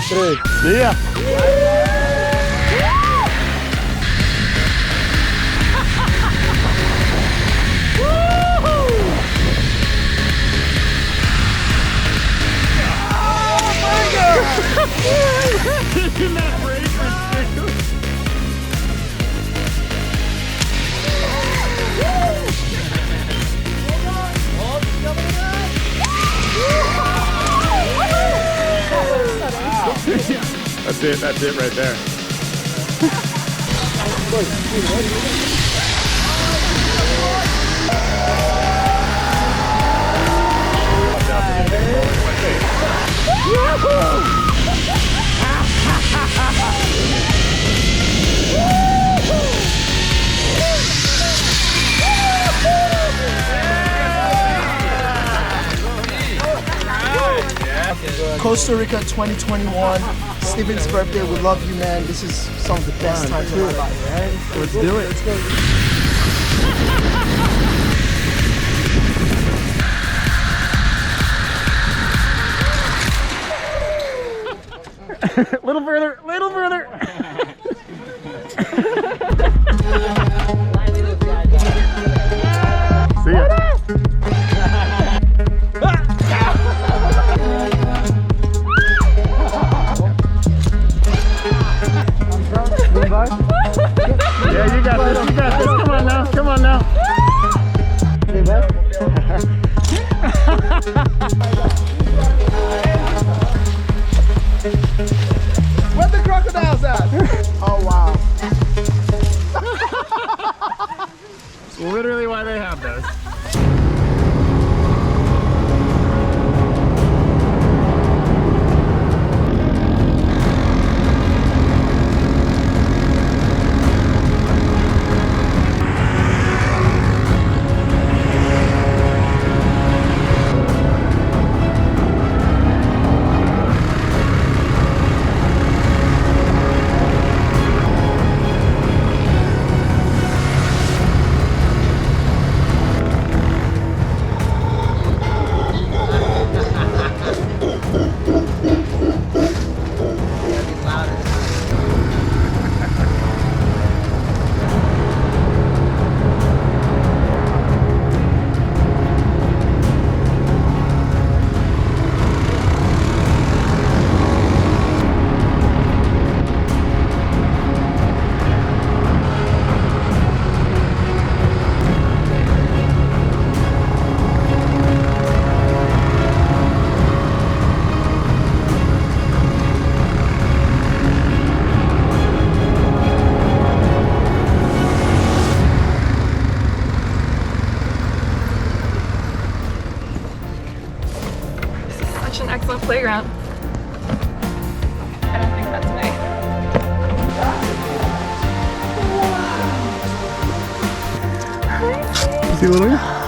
3. See ya. Isn't that fragrance, dude? That's it right there. Costa Rica 2021. Steven's birthday. We love you, man. This is some of the best times of my life, right? Let's do it. Let's go. Little further, little further. See ya. Yeah, you got this, you got this. Come on now, come on now. Where the crocodiles at? Oh wow. It's literally why they have those. An excellent playground. I don't think that's me. See, Louis?